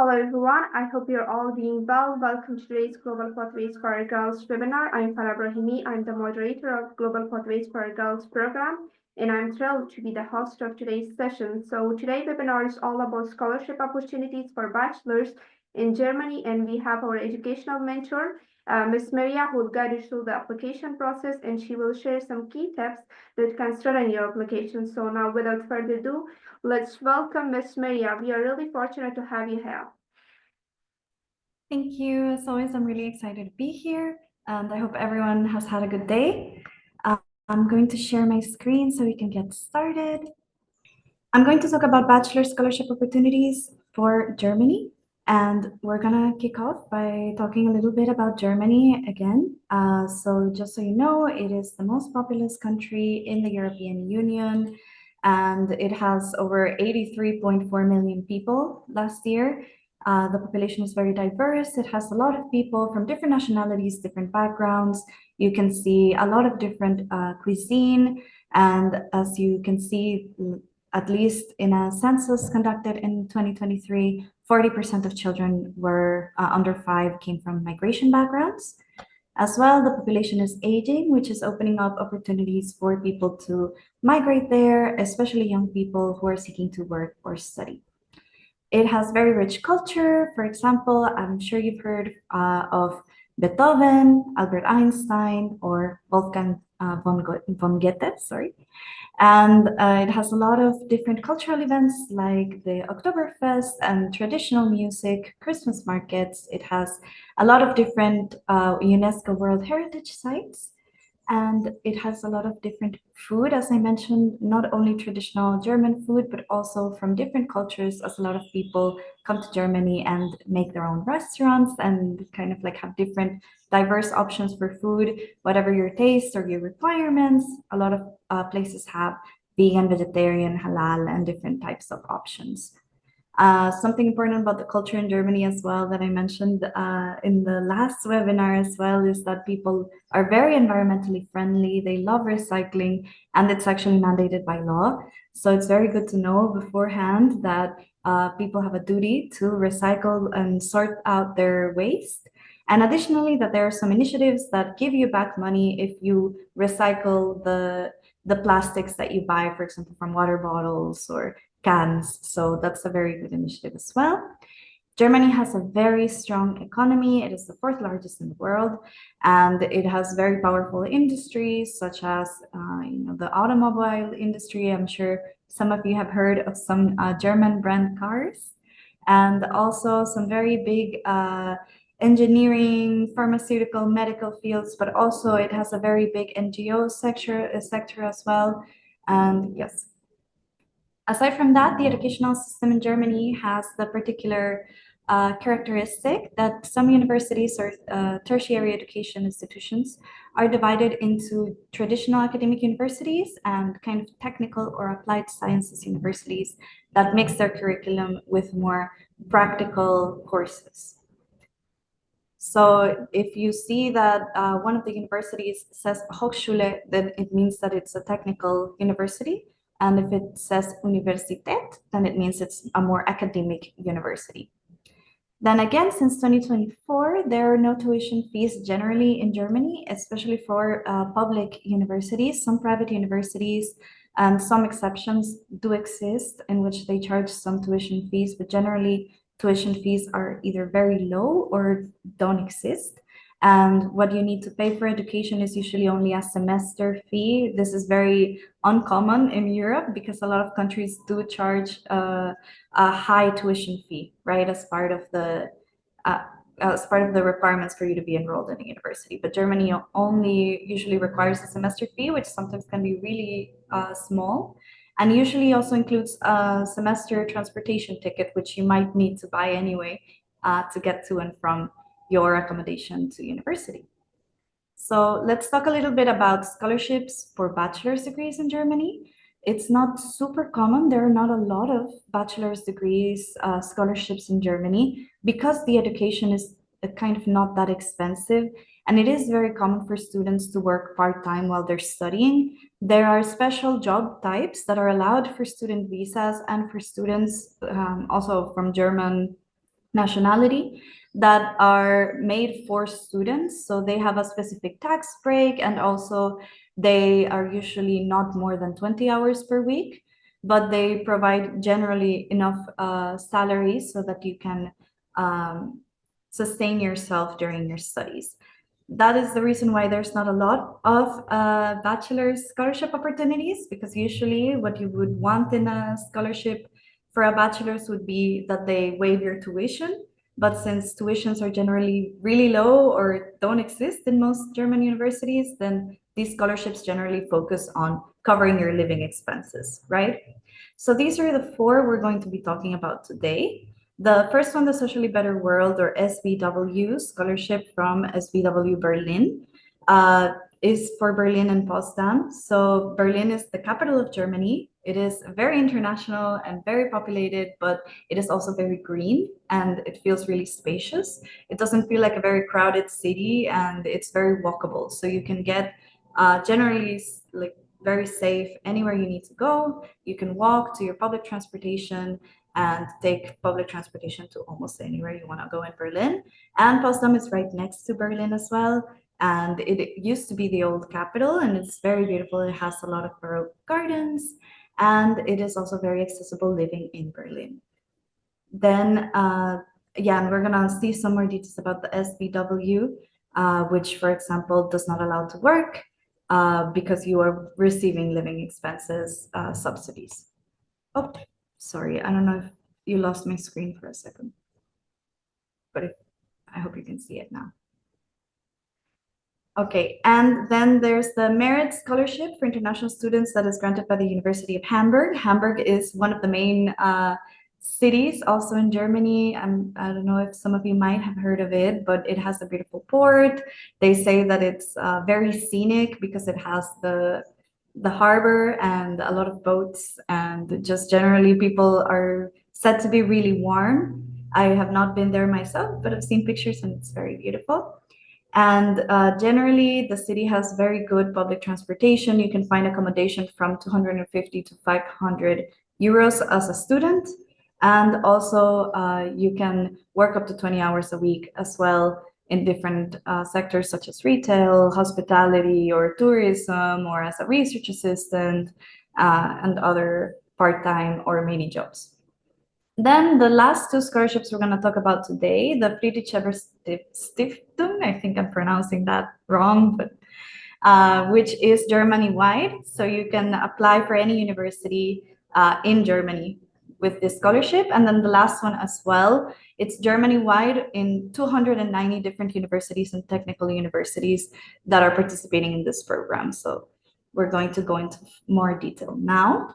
Hello everyone, I hope you're all doing well. Welcome to today's Global Pathways for Girls webinar. I'm Farah Brahimi. I'm the moderator of Global Pathways for Girls program, and I'm thrilled to be the host of today's session. So today's webinar is all about scholarship opportunities for bachelors in Germany, and we have our educational mentor, Ms. Maria, who will guide you through the application process, and she will share some key tips that can strengthen your application. So now, without further ado, let's welcome Ms. Maria. We are really fortunate to have you here. Thank you. As always, I'm really excited to be here, and I hope everyone has had a good day. I'm going to share my screen so we can get started. I'm going to talk about bachelor scholarship opportunities for Germany, and we're gonna kick off by talking a little bit about Germany again. So just so you know, it is the most populous country in the European Union, and it has over 83.4 million people last year. The population is very diverse. It has a lot of people from different nationalities, different backgrounds. You can see a lot of different cuisine, and as you can see, at least in a census conducted in 2023, 40% of children were under 5 came from migration backgrounds. As well, the population is aging, which is opening up opportunities for people to migrate there, especially young people who are seeking to work or study. It has very rich culture. For example, I'm sure you've heard of Beethoven, Albert Einstein, or Wolfgang von Goethe, sorry. And it has a lot of different cultural events like the Oktoberfest and traditional music, Christmas markets. It has a lot of different UNESCO World Heritage sites. And it has a lot of different food, as I mentioned, not only traditional German food, but also from different cultures, as a lot of people come to Germany and make their own restaurants and kind of like have different diverse options for food, whatever your taste or your requirements. A lot of places have vegan, vegetarian, halal, and different types of options. Something important about the culture in Germany as well that I mentioned in the last webinar as well is that people are very environmentally friendly. They love recycling, and it's actually mandated by law. So it's very good to know beforehand that people have a duty to recycle and sort out their waste. And additionally, that there are some initiatives that give you back money if you recycle the plastics that you buy, for example, from water bottles or cans. So that's a very good initiative as well. Germany has a very strong economy. It is the fourth largest in the world, and it has very powerful industries such as the automobile industry. I'm sure some of you have heard of some German brand cars, and also some very big engineering, pharmaceutical, medical fields, but also it has a very big NGO sector as well. And yes, aside from that, the educational system in Germany has the particular characteristic that some universities or tertiary education institutions are divided into traditional academic universities and kind of technical or applied sciences universities that mix their curriculum with more practical courses. So if you see that one of the universities says Hochschule, then it means that it's a technical university. And if it says Universität, then it means it's a more academic university. Then again, since 2024, there are no tuition fees generally in Germany, especially for public universities. Some private universities and some exceptions do exist in which they charge some tuition fees, but generally tuition fees are either very low or don't exist. And what you need to pay for education is usually only a semester fee. This is very uncommon in Europe because a lot of countries do charge a high tuition fee, right, uh, as part of the requirements for you to be enrolled in a university. But Germany only usually requires a semester fee, which sometimes can be really small, and usually also includes a semester transportation ticket, which you might need to buy anyway to get to and from your accommodation to university. So let's talk a little bit about scholarships for bachelor's degrees in Germany. It's not super common. There are not a lot of bachelor's degrees scholarships in Germany because the education is kind of not that expensive. And it is very common for students to work part-time while they're studying. There are special job types that are allowed for student visas and for students also from German nationality that are made for students. So they have a specific tax break, and also they are usually not more than 20 hours per week, but they provide generally enough salary so that you can um, sustain yourself during your studies. That is the reason why there's not a lot of bachelor's scholarship opportunities, because usually what you would want in a scholarship for a bachelor's would be that they waive your tuition. But since tuitions are generally really low or don't exist in most German universities, then these scholarships generally focus on covering your living expenses, right? So these are the four we're going to be talking about today. The first one, the Socially Better World, or SBW scholarship from SBW Berlin, is for Berlin and Potsdam. So Berlin is the capital of Germany. It is very international and very populated, but it is also very green and it feels really spacious. It doesn't feel like a very crowded city, and it's very walkable. So you can get generally like very safe anywhere you need to go. You can walk to your public transportation and take public transportation to almost anywhere you want to go in Berlin. And Potsdam is right next to Berlin as well. And it used to be the old capital, and it's very beautiful. It has a lot of Baroque gardens, and it is also very accessible living in Berlin. Then, yeah, and we're gonna see some more details about the SBW, which, for example, does not allow to work because you are receiving living expenses subsidies. Oh, sorry, I don't know if you lost my screen for a second, but I hope you can see it now. Okay, and then there's the Merit Scholarship for international students that is granted by the University of Hamburg. Hamburg is one of the main cities also in Germany. I don't know if some of you might have heard of it, but it has a beautiful port. They say that it's very scenic because it has the harbor and a lot of boats, and just generally people are said to be really warm. I have not been there myself, but I've seen pictures and it's very beautiful. And generally, the city has very good public transportation. You can find accommodation from 250 to 500 euros as a student. And also, you can work up to 20 hours a week as well in different sectors such as retail, hospitality, or tourism, or as a research assistant, and other part-time or mini jobs. Then the last two scholarships we're going to talk about today, the Friedrichshaber Stiftung, I think I'm pronouncing that wrong, but which is Germany-wide. So you can apply for any university in Germany with this scholarship. And then the last one as well, it's Germany-wide in 290 different universities and technical universities that are participating in this program. So we're going to go into more detail now.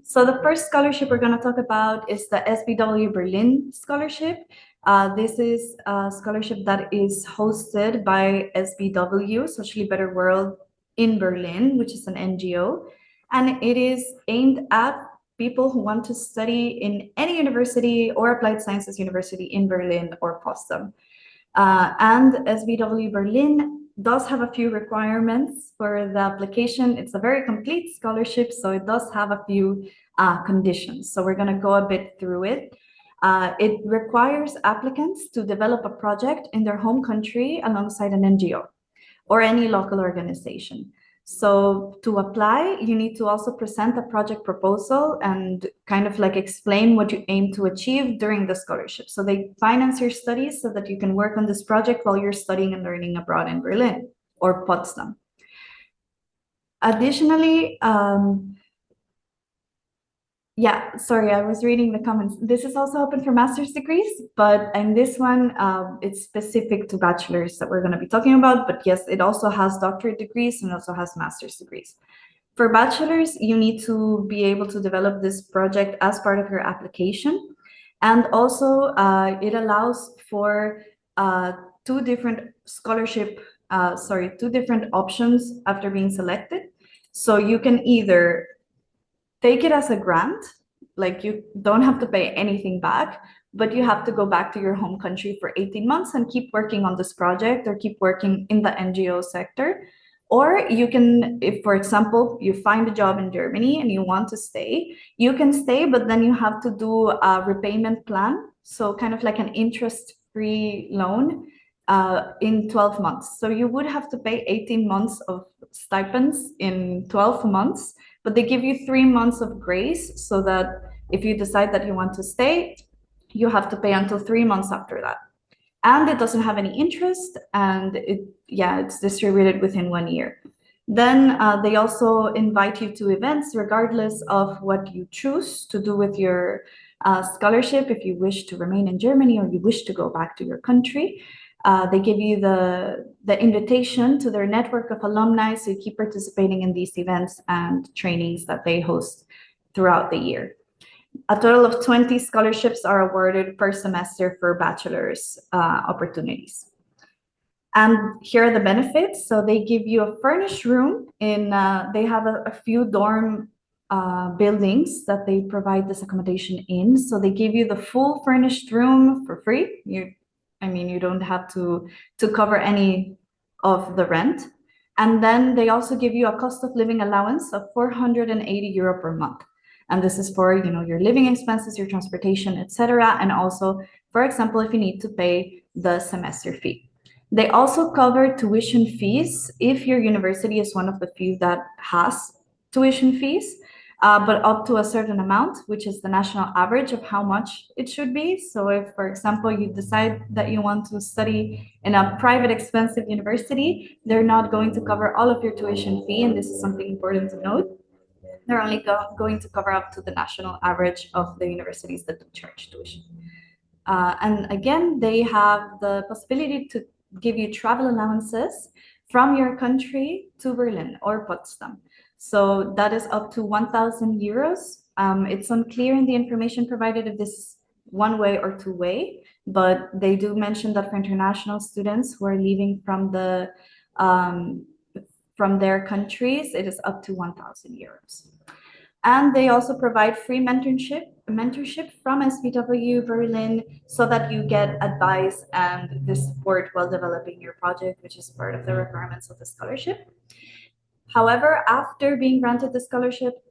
So the first scholarship we're going to talk about is the SBW Berlin Scholarship. This is a scholarship that is hosted by SBW, Socially Better World in Berlin, which is an NGO. And it is aimed at people who want to study in any university or applied sciences university in Berlin or Potsdam. And SBW Berlin does have a few requirements for the application. It's a very complete scholarship, so it does have a few conditions. So we're going to go a bit through it. It requires applicants to develop a project in their home country alongside an NGO or any local organization. So to apply, you need to also present a project proposal and kind of like explain what you aim to achieve during the scholarship. So they finance your studies so that you can work on this project while you're studying and learning abroad in Berlin or Potsdam. Additionally, yeah, sorry, I was reading the comments. This is also open for master's degrees, but in this one, it's specific to bachelor's that we're going to be talking about. But yes, it also has doctorate degrees and also has master's degrees. For bachelor's, you need to be able to develop this project as part of your application. And also, it allows for two different two different options after being selected. So you can either take it as a grant, like you don't have to pay anything back, but you have to go back to your home country for 18 months and keep working on this project or keep working in the NGO sector. Or you can, if, for example, you find a job in Germany and you want to stay, you can stay, but then you have to do a repayment plan. so kind of like an interest-free loan in 12 months. So you would have to pay 18 months of stipends in 12 months, but they give you 3 months of grace so that if you decide that you want to stay, you have to pay until 3 months after that. And it doesn't have any interest, and it's distributed within 1 year. Then they also invite you to events regardless of what you choose to do with your scholarship. If you wish to remain in Germany or you wish to go back to your country, they give you the invitation to their network of alumni, so you keep participating in these events and trainings that they host throughout the year. A total of 20 scholarships are awarded per semester for bachelor's opportunities. And here are the benefits. So they give you a furnished room they have a few dorm buildings that they provide this accommodation in. So they give you the full furnished room for free. You don't have to cover any of the rent. And then they also give you a cost of living allowance of 480 euro per month. And this is for, your living expenses, your transportation, etc. And also, for example, if you need to pay the semester fee. They also cover tuition fees if your university is one of the few that has tuition fees, but up to a certain amount, which is the national average of how much it should be. So if, for example, you decide that you want to study in a private expensive university, they're not going to cover all of your tuition fee, and this is something important to note. They're only going to cover up to the national average of the universities that do charge tuition. And again, they have the possibility to give you travel allowances from your country to Berlin or Potsdam. So that is up to 1,000 euros. It's unclear in the information provided if this is one way or two way, but they do mention that for international students who are leaving from their countries, it is up to 1,000 euros. And they also provide free mentorship from SBW Berlin so that you get advice and the support while developing your project, which is part of the requirements of the scholarship. However, after being granted the scholarship,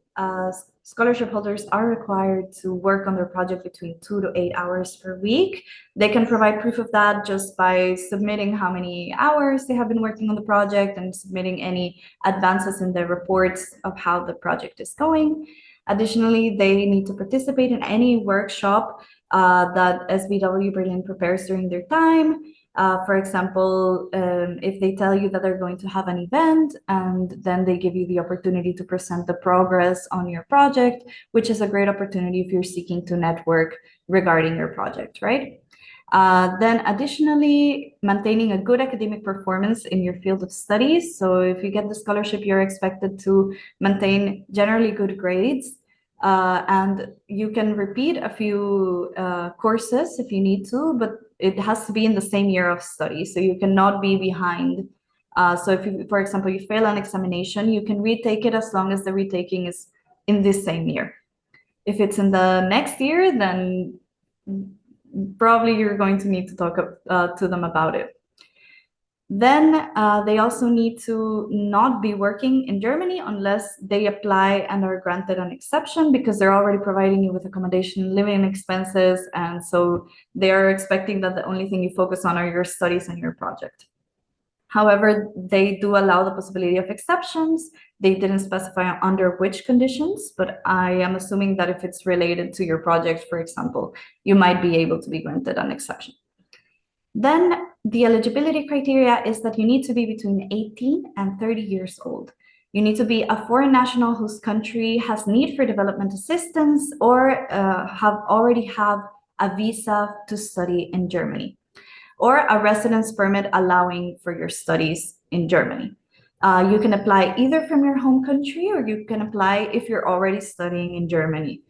scholarship holders are required to work on their project between 2 to 8 hours per week. They can provide proof of that just by submitting how many hours they have been working on the project and submitting any advances in their reports of how the project is going. Additionally, they need to participate in any workshop that SBW Berlin prepares during their time. For example, if they tell you that they're going to have an event and then they give you the opportunity to present the progress on your project, which is a great opportunity if you're seeking to network regarding your project, right? Then additionally, maintaining a good academic performance in your field of studies. So if you get the scholarship, you're expected to maintain generally good grades. And you can repeat a few courses if you need to, but it has to be in the same year of study, so you cannot be behind. So if you, for example, you fail an examination, you can retake it as long as the retaking is in this same year. If it's in the next year, then probably you're going to need to talk to them about it. Then they also need to not be working in Germany unless they apply and are granted an exception, because they're already providing you with accommodation, living expenses, and so they are expecting that the only thing you focus on are your studies and your project. However, they do allow the possibility of exceptions. They didn't specify under which conditions, but I am assuming that if it's related to your project, for example, you might be able to be granted an exception. Then the eligibility criteria is that you need to be between 18 and 30 years old. You need to be a foreign national whose country has need for development assistance or already have a visa to study in Germany, or a residence permit allowing for your studies in Germany. You can apply either from your home country, or you can apply if you're already studying in Germany.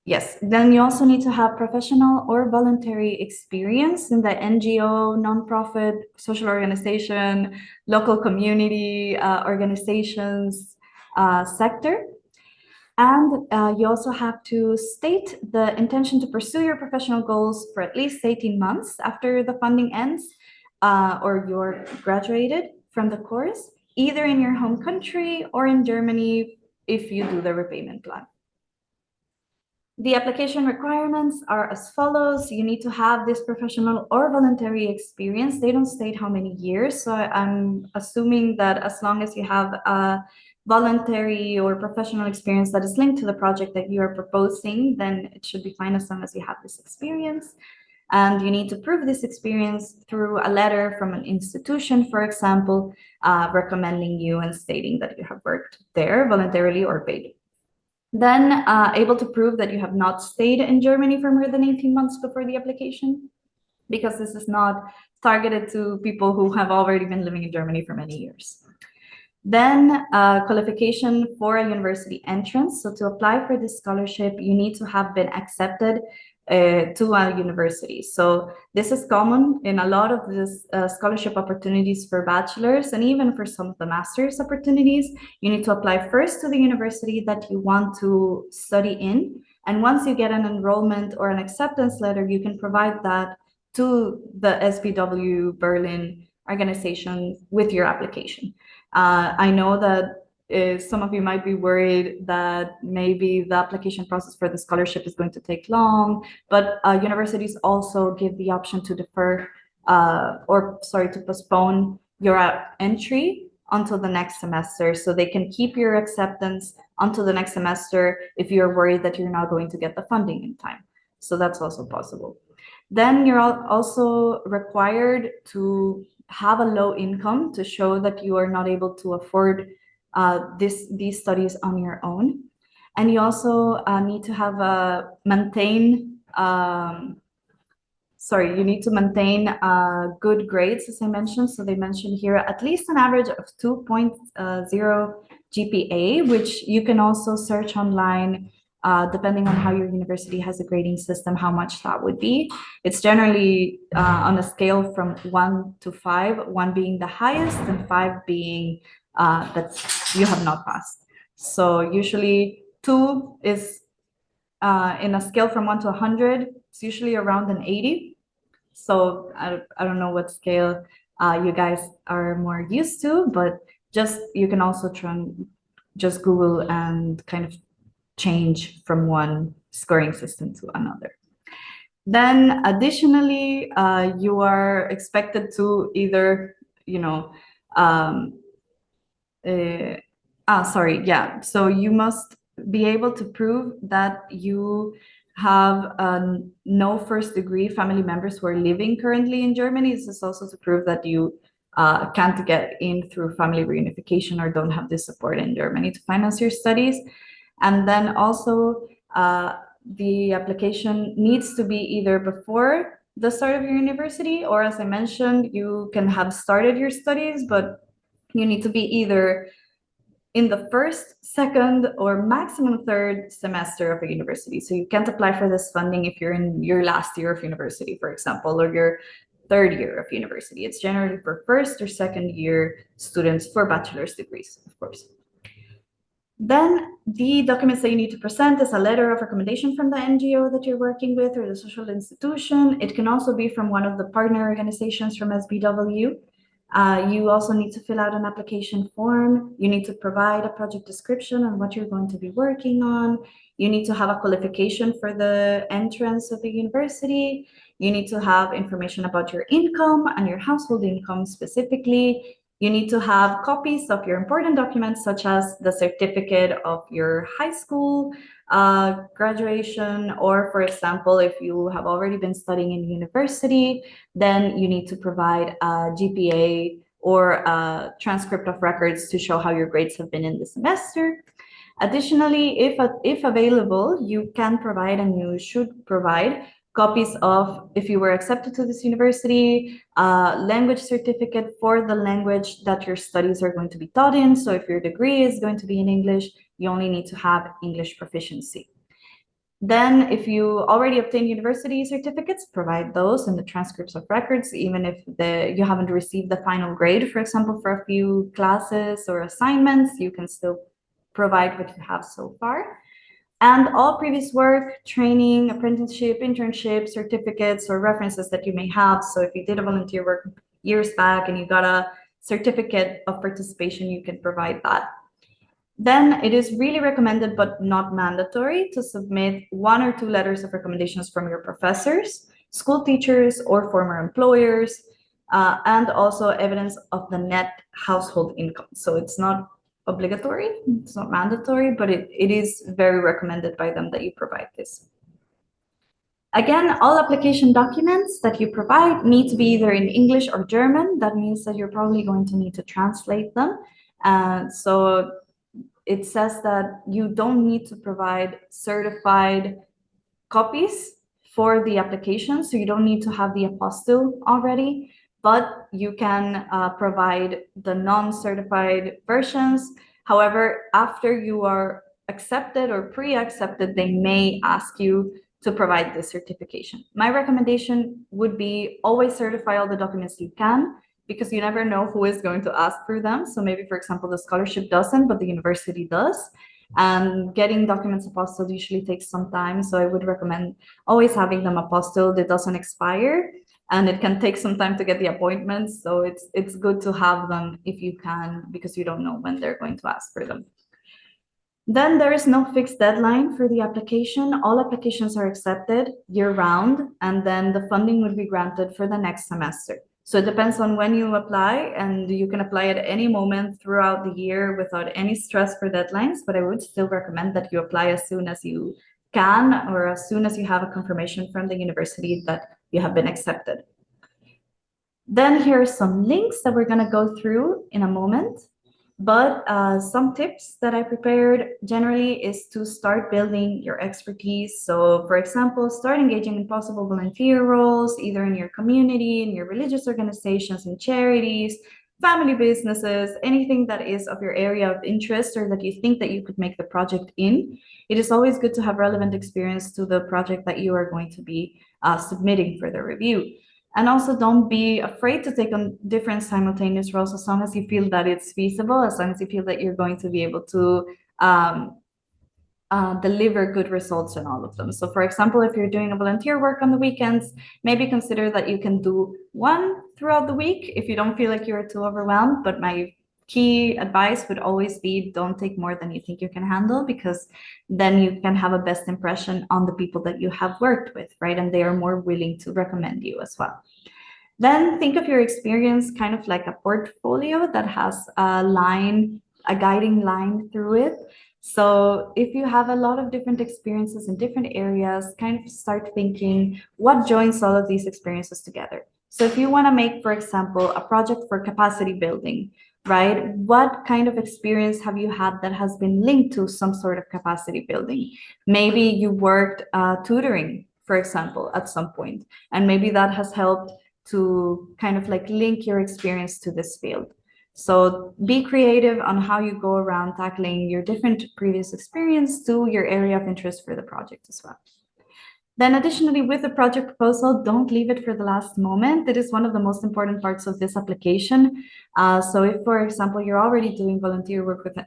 Yes, then you also need to have professional or voluntary experience in the NGO, nonprofit, social organization, local community organizations sector. And you also have to state the intention to pursue your professional goals for at least 18 months after the funding ends or you're graduated from the course, either in your home country or in Germany if you do the repayment plan. The application requirements are as follows. You need to have this professional or voluntary experience. They don't state how many years, so I'm assuming that as long as you have a voluntary or professional experience that is linked to the project that you are proposing, then it should be fine as long as you have this experience. And you need to prove this experience through a letter from an institution, for example, recommending you and stating that you have worked there voluntarily or paid. Then able to prove that you have not stayed in Germany for more than 18 months before the application, because this is not targeted to people who have already been living in Germany for many years. Then qualification for a university entrance. So to apply for this scholarship, you need to have been accepted to a university. So this is common in a lot of this scholarship opportunities for bachelors, and even for some of the master's opportunities. You need to apply first to the university that you want to study in. And once you get an enrollment or an acceptance letter, you can provide that to the SBW Berlin organization with your application. I know that some of you might be worried that maybe the application process for the scholarship is going to take long, but universities also give the option to defer to postpone your entry until the next semester. So they can keep your acceptance until the next semester if you're worried that you're not going to get the funding in time. So that's also possible. Then you're also required to have a low income to show that you are not able to afford these studies on your own. And you also need to have you need to maintain good grades, as I mentioned. So they mentioned here at least an average of 2.0 GPA, which you can also search online, depending on how your university has a grading system, how much that would be. It's generally on a scale from 1 to 5, 1 being the highest and 5 being that you have not passed. So usually 2 is in a scale from 1 to 100, it's usually around an 80. So I don't know what scale you guys are more used to, but you can also try and just Google and kind of change from one scoring system to another. Then additionally, you are expected to either, so you must be able to prove that you have no first degree family members who are living currently in Germany. This is also to prove that you can't get in through family reunification or don't have the support in Germany to finance your studies. And then also the application needs to be either before the start of your university, or as I mentioned, you can have started your studies, but you need to be either in the first, second, or maximum third semester of a university. So you can't apply for this funding if you're in your last year of university, for example, or your third year of university. It's generally for first or second year students for bachelor's degrees, of course. Then the documents that you need to present is a letter of recommendation from the NGO that you're working with or the social institution. It can also be from one of the partner organizations from SBW. You also need to fill out an application form. You need to provide a project description on what you're going to be working on. You need to have a qualification for the entrance of the university. You need to have information about your income and your household income specifically. You need to have copies of your important documents, such as the certificate of your high school graduation, or for example, if you have already been studying in university, then you need to provide a GPA or a transcript of records to show how your grades have been in the semester. Additionally, if available, you can provide and you should provide copies of, if you were accepted to this university, language certificate for the language that your studies are going to be taught in. So if your degree is going to be in English, you only need to have English proficiency. Then if you already obtained university certificates, provide those and the transcripts of records, even if you haven't received the final grade, for example, for a few classes or assignments, you can still provide what you have so far. And all previous work, training, apprenticeship, internship, certificates, or references that you may have. So if you did a volunteer work years back and you got a certificate of participation, you can provide that. Then it is really recommended, but not mandatory, to submit 1 or 2 letters of recommendations from your professors, school teachers, or former employers, and also evidence of the net household income. So it's not obligatory, it's not mandatory, but it is very recommended by them that you provide this. Again, all application documents that you provide need to be either in English or German. That means that you're probably going to need to translate them. So it says that you don't need to provide certified copies for the application, so you don't need to have the apostille already, but you can provide the non-certified versions. However, after you are accepted or pre-accepted, they may ask you to provide this certification. My recommendation would be always certify all the documents you can, because you never know who is going to ask for them. So maybe, for example, the scholarship doesn't, but the university does. And getting documents apostilled usually takes some time. So I would recommend always having them apostilled. It doesn't expire, and it can take some time to get the appointments. So it's good to have them if you can, because you don't know when they're going to ask for them. Then there is no fixed deadline for the application. All applications are accepted year-round, and then the funding would be granted for the next semester. So it depends on when you apply, and you can apply at any moment throughout the year without any stress for deadlines, but I would still recommend that you apply as soon as you can, or as soon as you have a confirmation from the university that you have been accepted. Then here are some links that we're going to go through in a moment. But some tips that I prepared generally is to start building your expertise. So for example, start engaging in possible volunteer roles, either in your community, in your religious organizations, in charities, family businesses, anything that is of your area of interest or that you think that you could make the project in. It is always good to have relevant experience to the project that you are going to be submitting for the review. And also don't be afraid to take on different simultaneous roles as long as you feel that it's feasible, as long as you feel that you're going to be able to deliver good results in all of them. So for example, if you're doing a volunteer work on the weekends, maybe consider that you can do one throughout the week if you don't feel like you're too overwhelmed. But my key advice would always be don't take more than you think you can handle, because then you can have a best impression on the people that you have worked with, right? And they are more willing to recommend you as well. Then think of your experience kind of like a portfolio that has a guiding line through it. So if you have a lot of different experiences in different areas, kind of start thinking what joins all of these experiences together. So if you want to make, for example, a project for capacity building, right? What kind of experience have you had that has been linked to some sort of capacity building? Maybe you worked tutoring, for example, at some point, and maybe that has helped to kind of like link your experience to this field. So be creative on how you go around tackling your different previous experience to your area of interest for the project as well. Then additionally, with the project proposal, don't leave it for the last moment. It is one of the most important parts of this application. So if, for example, you're already doing volunteer work with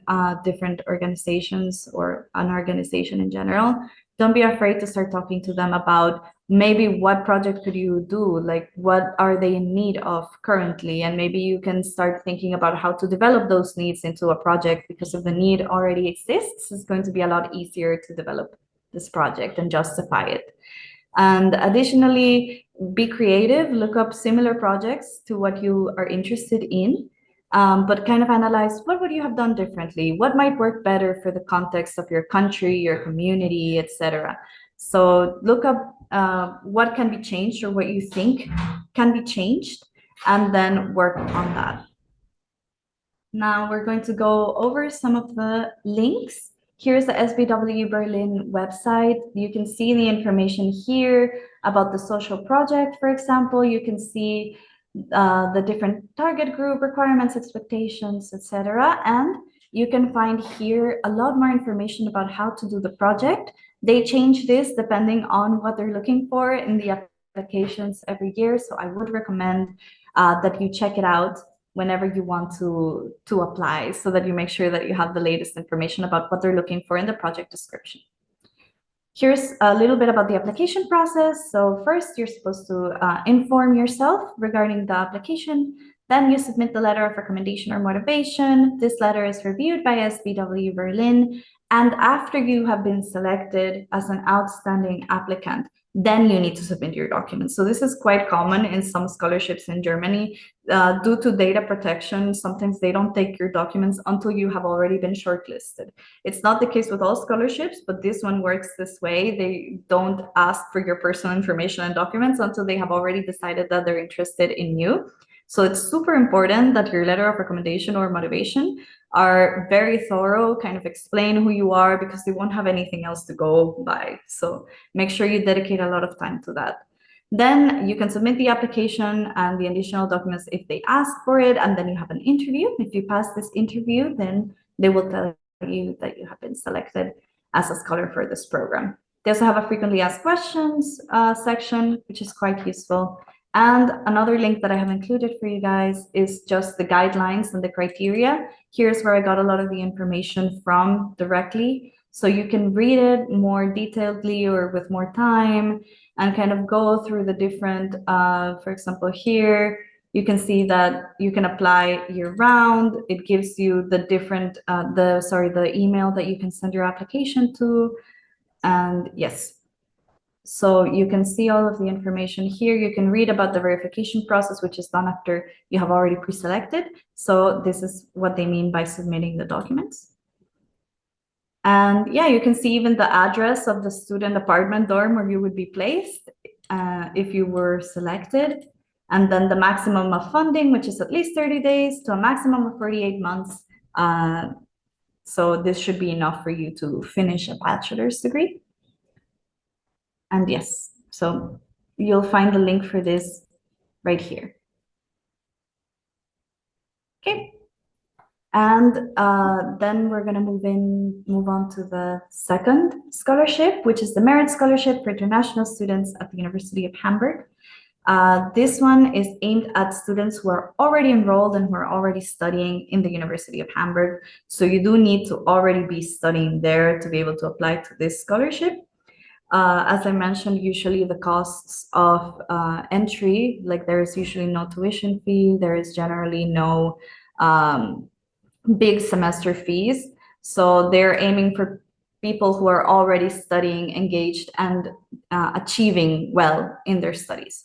different organizations or an organization in general, don't be afraid to start talking to them about maybe what project could you do, like what are they in need of currently, and maybe you can start thinking about how to develop those needs into a project, because if the need already exists, it's going to be a lot easier to develop this project and justify it. And additionally, be creative, look up similar projects to what you are interested in, but kind of analyze what would you have done differently, what might work better for the context of your country, your community, etc. So look up what can be changed or what you think can be changed, and then work on that. Now we're going to go over some of the links. Here's the SBW Berlin website. You can see the information here about the social project, for example. You can see the different target group requirements, expectations, etc. And you can find here a lot more information about how to do the project. They change this depending on what they're looking for in the applications every year. So I would recommend that you check it out whenever you want to apply, so that you make sure that you have the latest information about what they're looking for in the project description. Here's a little bit about the application process. So first, you're supposed to inform yourself regarding the application. Then you submit the letter of recommendation or motivation. This letter is reviewed by SBW Berlin. And after you have been selected as an outstanding applicant, then you need to submit your documents. So this is quite common in some scholarships in Germany. Due to data protection, sometimes they don't take your documents until you have already been shortlisted. It's not the case with all scholarships, but this one works this way. They don't ask for your personal information and documents until they have already decided that they're interested in you. So it's super important that your letter of recommendation or motivation are very thorough, kind of explain who you are, because they won't have anything else to go by. So make sure you dedicate a lot of time to that. Then you can submit the application and the additional documents if they ask for it, and then you have an interview. If you pass this interview, then they will tell you that you have been selected as a scholar for this program. They also have a frequently asked questions section, which is quite useful. And another link that I have included for you guys is just the guidelines and the criteria. Here's where I got a lot of the information from directly. So you can read it more detailedly or with more time and kind of go through the different, for example, here, you can see that you can apply year round. It gives you the different, the email that you can send your application to. And yes. So you can see all of the information here. You can read about the verification process, which is done after you have already pre-selected. So this is what they mean by submitting the documents. And yeah, you can see even the address of the student apartment dorm where you would be placed if you were selected. And then the maximum of funding, which is at least 30 days to a maximum of 48 months. So this should be enough for you to finish a bachelor's degree. And yes, so you'll find the link for this right here. Okay. And then we're going to move on to the second scholarship, which is the Merit Scholarship for International Students at the University of Hamburg. This one is aimed at students who are already enrolled and who are already studying in the University of Hamburg. So you do need to already be studying there to be able to apply to this scholarship. As I mentioned, usually the costs of entry, like there is usually no tuition fee, there is generally no big semester fees. So they're aiming for people who are already studying, engaged, and achieving well in their studies.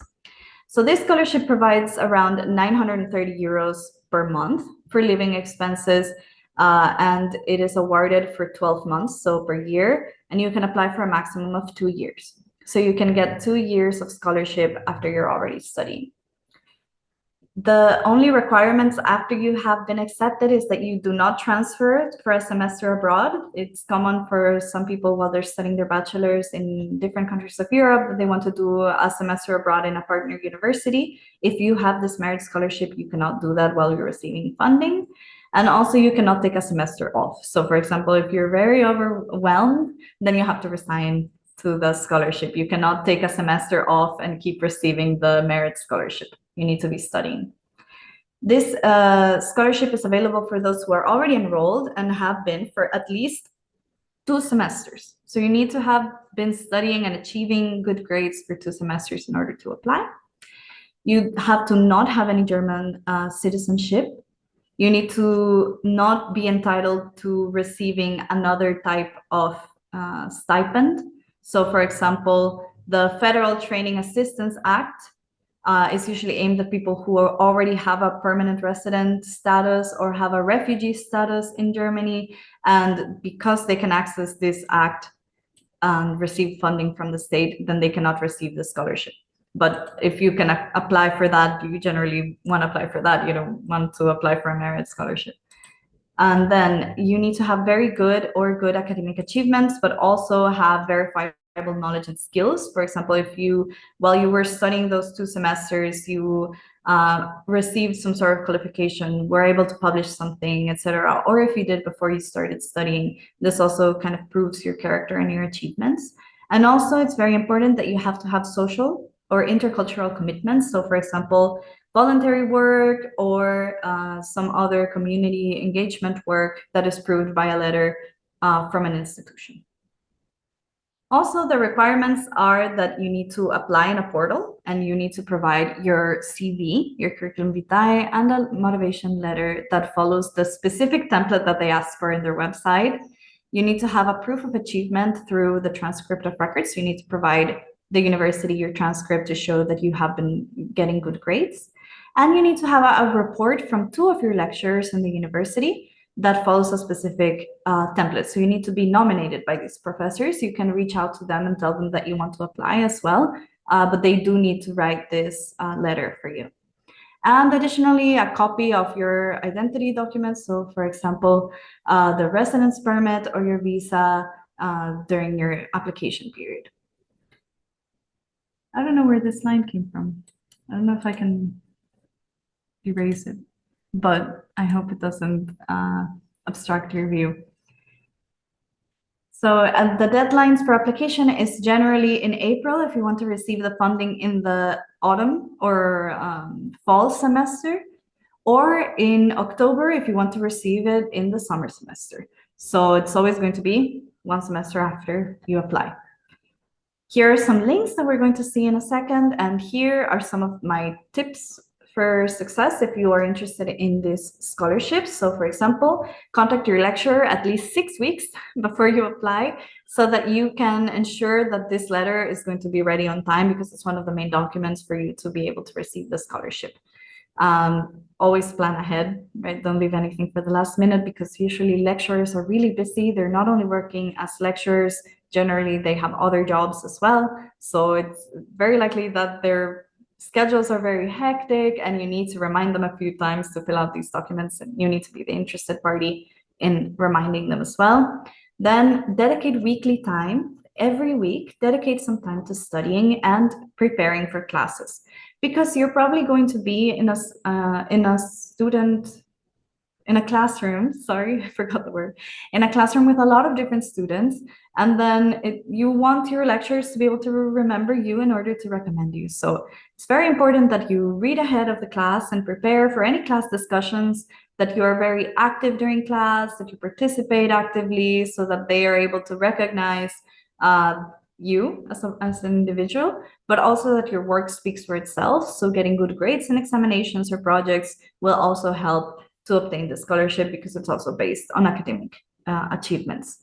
So this scholarship provides around 930 euros per month for living expenses, and it is awarded for 12 months, so per year, and you can apply for a maximum of 2 years. So you can get 2 years of scholarship after you're already studying. The only requirements after you have been accepted is that you do not transfer for a semester abroad. It's common for some people while they're studying their bachelor's in different countries of Europe, they want to do a semester abroad in a partner university. If you have this merit scholarship, you cannot do that while you're receiving funding. And also you cannot take a semester off. So for example, if you're very overwhelmed, then you have to resign to the scholarship. You cannot take a semester off and keep receiving the merit scholarship. You need to be studying. This scholarship is available for those who are already enrolled and have been for at least 2 semesters. So you need to have been studying and achieving good grades for 2 semesters in order to apply. You have to not have any German citizenship. You need to not be entitled to receiving another type of stipend. So for example, the Federal Training Assistance Act is usually aimed at people who already have a permanent resident status or have a refugee status in Germany. And because they can access this act and receive funding from the state, then they cannot receive the scholarship. But if you can apply for that, you generally want to apply for that. You don't want to apply for a merit scholarship. And then you need to have very good or good academic achievements, but also have verifiable knowledge and skills. For example, if you, while you were studying those 2 semesters, you received some sort of qualification, were able to publish something, etc. Or if you did before you started studying, this also kind of proves your character and your achievements. And also it's very important that you have to have social or intercultural commitments. So for example, voluntary work or some other community engagement work that is proved by a letter from an institution. Also, the requirements are that you need to apply in a portal and you need to provide your CV, your curriculum vitae, and a motivation letter that follows the specific template that they ask for in their website. You need to have a proof of achievement through the transcript of records. You need to provide the university your transcript to show that you have been getting good grades. And you need to have a report from 2 of your lecturers in the university that follows a specific template. So you need to be nominated by these professors. You can reach out to them and tell them that you want to apply as well, but they do need to write this letter for you. And additionally, a copy of your identity documents. So for example, the residence permit or your visa during your application period. I don't know where this line came from. I don't know if I can erase it, but I hope it doesn't obstruct your view. So the deadlines for application is generally in April if you want to receive the funding in the autumn or fall semester, or in October if you want to receive it in the summer semester. So it's always going to be one semester after you apply. Here are some links that we're going to see in a second, and here are some of my tips for success if you are interested in this scholarship. So for example, contact your lecturer at least 6 weeks before you apply so that you can ensure that this letter is going to be ready on time, because it's one of the main documents for you to be able to receive the scholarship. Always plan ahead, right? Don't leave anything for the last minute, because usually lecturers are really busy. They're not only working as lecturers, generally they have other jobs as well. So it's very likely that their schedules are very hectic and you need to remind them a few times to fill out these documents, and you need to be the interested party in reminding them as well. Then dedicate weekly time. Every week, dedicate some time to studying and preparing for classes, because you're probably going to be in a classroom, sorry, I forgot the word, in a classroom with a lot of different students, and then you want your lecturers to be able to remember you in order to recommend you. So it's very important that you read ahead of the class and prepare for any class discussions, that you are very active during class, that you participate actively so that they are able to recognize you as an individual, but also that your work speaks for itself. So getting good grades in examinations or projects will also help to obtain the scholarship, because it's also based on academic achievements.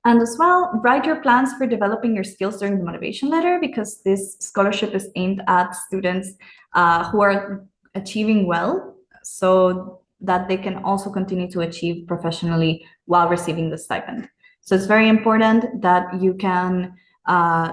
And as well, write your plans for developing your skills during the motivation letter, because this scholarship is aimed at students who are achieving well, so that they can also continue to achieve professionally while receiving the stipend. So it's very important that you can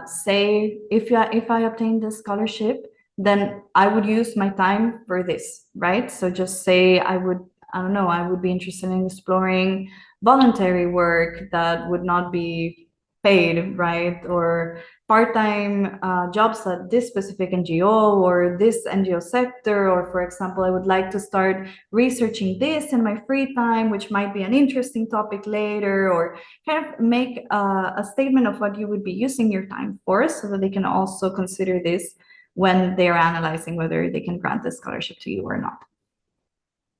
say, if I obtain this scholarship, then I would use my time for this, right? So just say I don't know, I would be interested in exploring voluntary work that would not be paid, right? Or part-time jobs at this specific NGO or this NGO sector. Or for example, I would like to start researching this in my free time, which might be an interesting topic later, or kind of make a statement of what you would be using your time for, so that they can also consider this when they are analyzing whether they can grant the scholarship to you or not.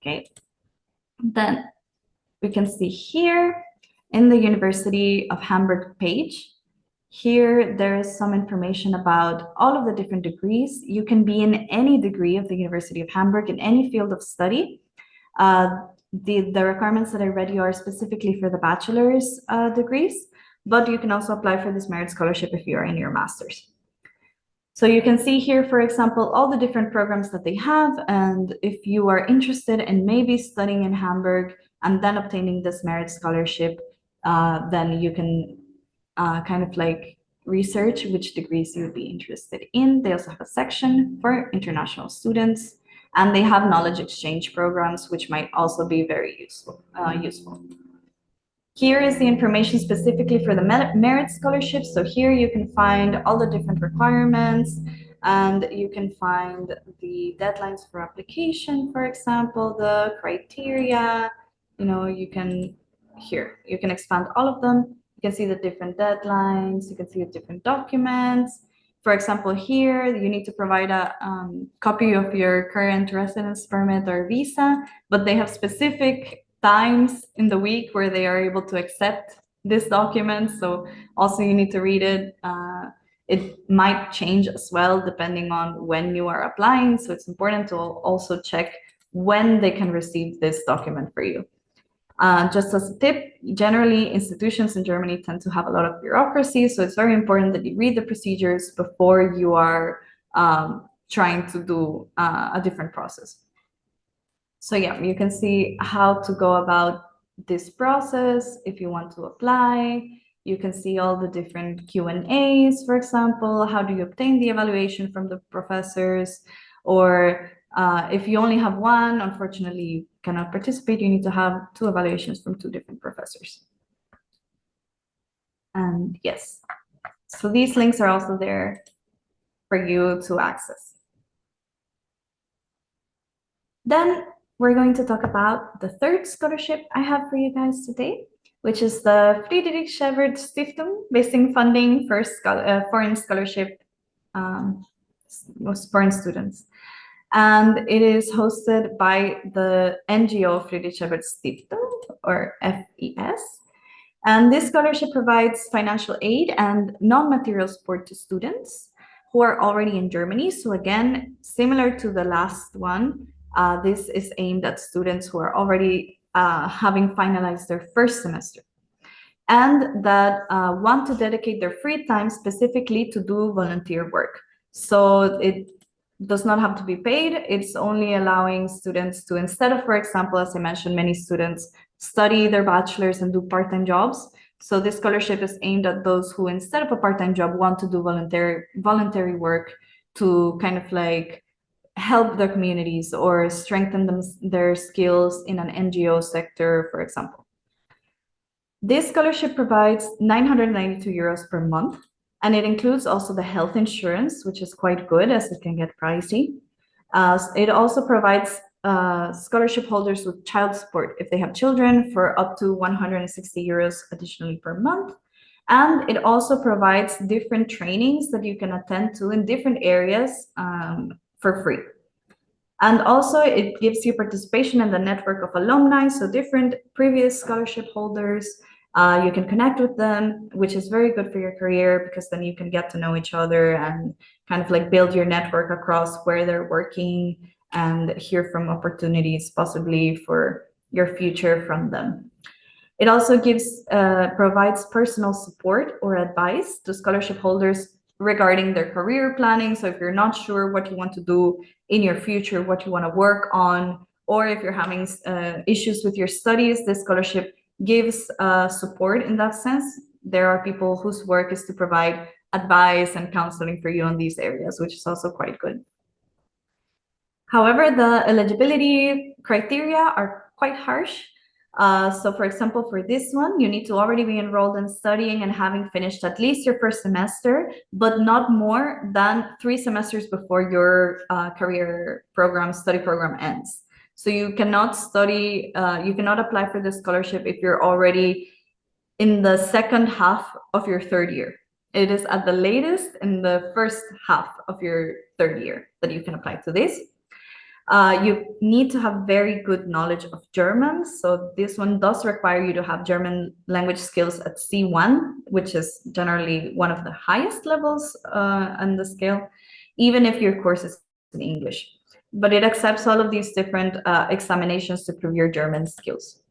Okay, then we can see here in the University of Hamburg page, here there is some information about all of the different degrees. You can be in any degree of the University of Hamburg in any field of study. The requirements that I read you are specifically for the bachelor's degrees, but you can also apply for this merit scholarship if you are in your master's. So you can see here, for example, all the different programs that they have, and if you are interested in maybe studying in Hamburg and then obtaining this merit scholarship, then you can kind of like research which degrees you would be interested in. They also have a section for international students, and they have knowledge exchange programs, which might also be very useful. Here is the information specifically for the merit scholarship. So here you can find all the different requirements, and you can find the deadlines for application, for example, the criteria. You can expand all of them. You can see the different deadlines. You can see the different documents. For example, here you need to provide a copy of your current residence permit or visa, but they have specific times in the week where they are able to accept this document, so also you need to read it. It might change as well depending on when you are applying, so it's important to also check when they can receive this document for you. Just as a tip, generally institutions in Germany tend to have a lot of bureaucracy, so it's very important that you read the procedures before you are trying to do a different process. So yeah, you can see how to go about this process if you want to apply. You can see all the different Q&As, for example, how do you obtain the evaluation from the professors, or if you only have one, unfortunately, you cannot participate. You need to have 2 evaluations from 2 different professors. And yes, so these links are also there for you to access. Then we're going to talk about the third scholarship I have for you guys today, which is the Friedrich Schevert Stiftung, basing funding for foreign scholarship, foreign students. And it is hosted by the NGO Friedrich Schevert Stiftung, or FES. And this scholarship provides financial aid and non-material support to students who are already in Germany. So again, similar to the last one, this is aimed at students who are already having finalized their first semester and that want to dedicate their free time specifically to do volunteer work. So it does not have to be paid. It's only allowing students to, instead of, for example, as I mentioned, many students study their bachelor's and do part-time jobs. So this scholarship is aimed at those who, instead of a part-time job, want to do voluntary work to kind of like help their communities or strengthen their skills in an NGO sector, for example. This scholarship provides 992 euros per month, and it includes also the health insurance, which is quite good as it can get pricey. It also provides scholarship holders with child support if they have children for up to 160 euros additionally per month. And it also provides different trainings that you can attend to in different areas for free. And also it gives you participation in the network of alumni, so different previous scholarship holders. You can connect with them, which is very good for your career because then you can get to know each other and kind of like build your network across where they're working and hear from opportunities possibly for your future from them. It also provides personal support or advice to scholarship holders regarding their career planning. So if you're not sure what you want to do in your future, what you want to work on, or if you're having issues with your studies, this scholarship gives support in that sense. There are people whose work is to provide advice and counseling for you on these areas, which is also quite good. However, the eligibility criteria are quite harsh. So for example, for this one, you need to already be enrolled in studying and having finished at least your first semester, but not more than 3 semesters before your study program ends. So you cannot you cannot apply for this scholarship if you're already in the second half of your 3rd year. It is at the latest in the first half of your 3rd year that you can apply to this. You need to have very good knowledge of German. So this one does require you to have German language skills at C1, which is generally one of the highest levels on the scale, even if your course is in English. But it accepts all of these different examinations to prove your German skills.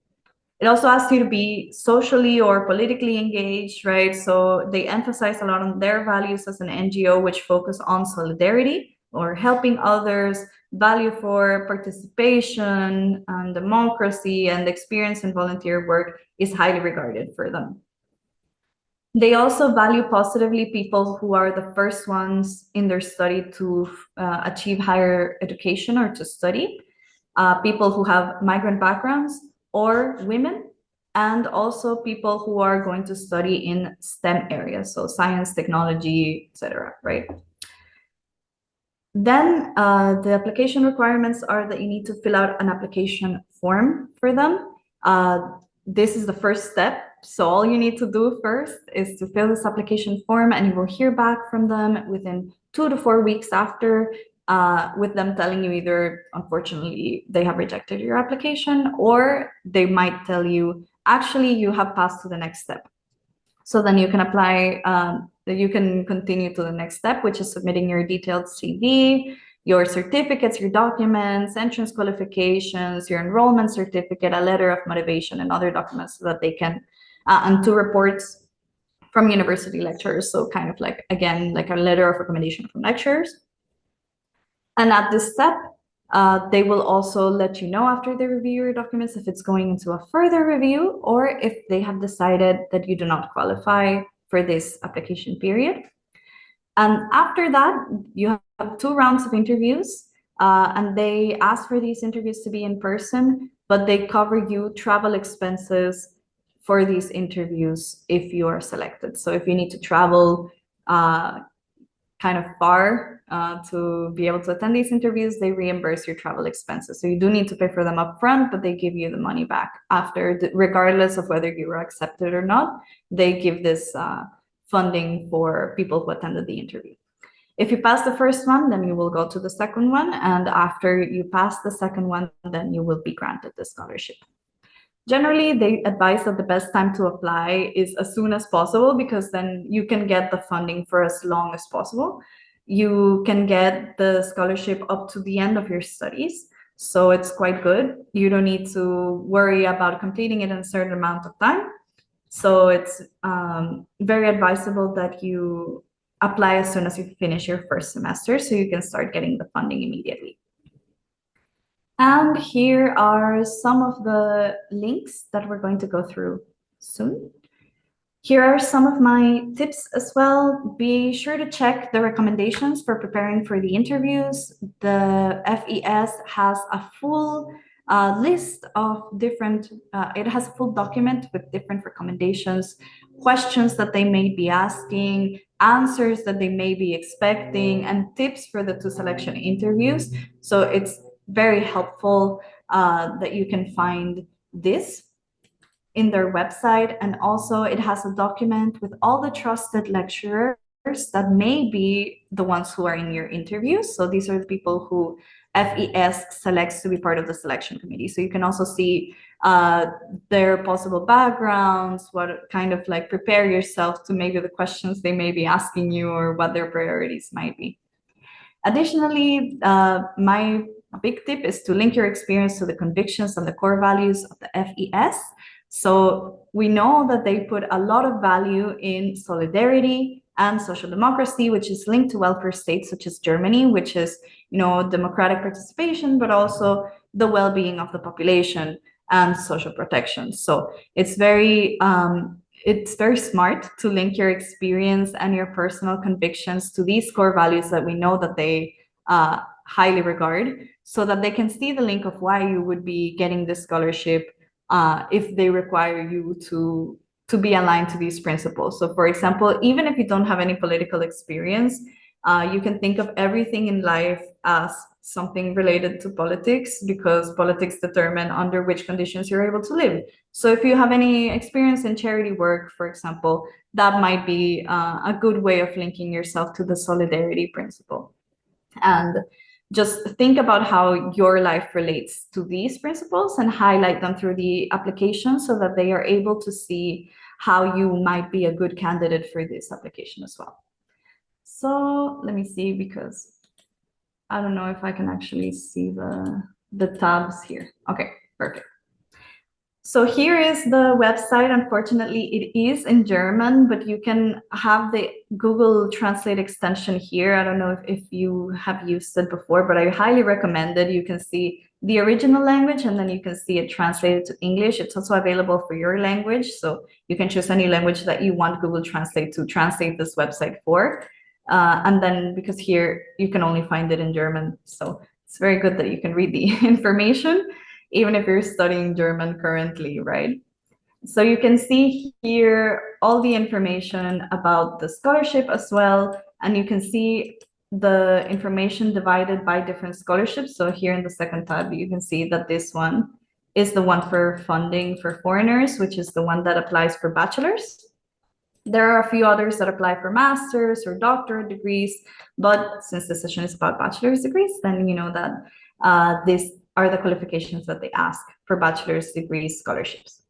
It also asks you to be socially or politically engaged, right? So they emphasize a lot on their values as an NGO, which focus on solidarity or helping others, value for participation and democracy, and experience in volunteer work is highly regarded for them. They also value positively people who are the first ones in their study to achieve higher education or to study, people who have migrant backgrounds or women, and also people who are going to study in STEM areas, so science, technology, etc., right? Then the application requirements are that you need to fill out an application form for them. This is the first step. So all you need to do first is to fill this application form, and you will hear back from them within 2 to 4 weeks after, with them telling you either, unfortunately, they have rejected your application, or they might tell you, actually, you have passed to the next step. So then you can apply, you can continue to the next step, which is submitting your detailed CV, your certificates, your documents, entrance qualifications, your enrollment certificate, a letter of motivation, and other documents so that they can, and 2 reports from university lecturers. So kind of like, again, like a letter of recommendation from lecturers. And at this step, they will also let you know after they review your documents if it's going into a further review or if they have decided that you do not qualify for this application period. And after that, you have 2 rounds of interviews, and they ask for these interviews to be in person, but they cover you travel expenses for these interviews if you are selected. So if you need to travel kind of far to be able to attend these interviews, they reimburse your travel expenses. So you do need to pay for them up front, but they give you the money back after, regardless of whether you were accepted or not. They give this funding for people who attended the interview. If you pass the first one, then you will go to the second one. And after you pass the second one, then you will be granted the scholarship. Generally, they advise that the best time to apply is as soon as possible, because then you can get the funding for as long as possible. You can get the scholarship up to the end of your studies. So it's quite good. You don't need to worry about completing it in a certain amount of time. So it's very advisable that you apply as soon as you finish your first semester so you can start getting the funding immediately. And here are some of the links that we're going to go through soon. Here are some of my tips as well. Be sure to check the recommendations for preparing for the interviews. The FES has a full list of different, it has a full document with different recommendations, questions that they may be asking, answers that they may be expecting, and tips for the 2 selection interviews. So it's very helpful that you can find this in their website. And also it has a document with all the trusted lecturers that may be the ones who are in your interviews. So these are the people who FES selects to be part of the selection committee. So you can also see their possible backgrounds, what kind of like prepare yourself to maybe the questions they may be asking you or what their priorities might be. Additionally, my big tip is to link your experience to the convictions and the core values of the FES. So we know that they put a lot of value in solidarity and social democracy, which is linked to welfare states such as Germany, which is, democratic participation, but also the well-being of the population and social protection. So it's very smart to link your experience and your personal convictions to these core values that we know that they highly regard, so that they can see the link of why you would be getting this scholarship if they require you to be aligned to these principles. So for example, even if you don't have any political experience, you can think of everything in life as something related to politics, because politics determine under which conditions you're able to live. So if you have any experience in charity work, for example, that might be a good way of linking yourself to the solidarity principle. And just think about how your life relates to these principles and highlight them through the application so that they are able to see how you might be a good candidate for this application as well. So let me see, because I don't know if I can actually see the tabs here. Okay, perfect. So here is the website. Unfortunately, it is in German, but you can have the Google Translate extension here. I don't know if you have used it before, but I highly recommend it. You can see the original language, and then you can see it translated to English. It's also available for your language, so you can choose any language that you want Google Translate to translate this website for. And then, because here you can only find it in German, so it's very good that you can read the information, even if you're studying German currently, right? So you can see here all the information about the scholarship as well, and you can see the information divided by different scholarships. So here in the second tab, you can see that this one is the one for funding for foreigners, which is the one that applies for bachelors. There are a few others that apply for master's or doctorate degrees, but since the session is about bachelor's degrees, then you know that these are the qualifications that they ask for bachelor's degree scholarships.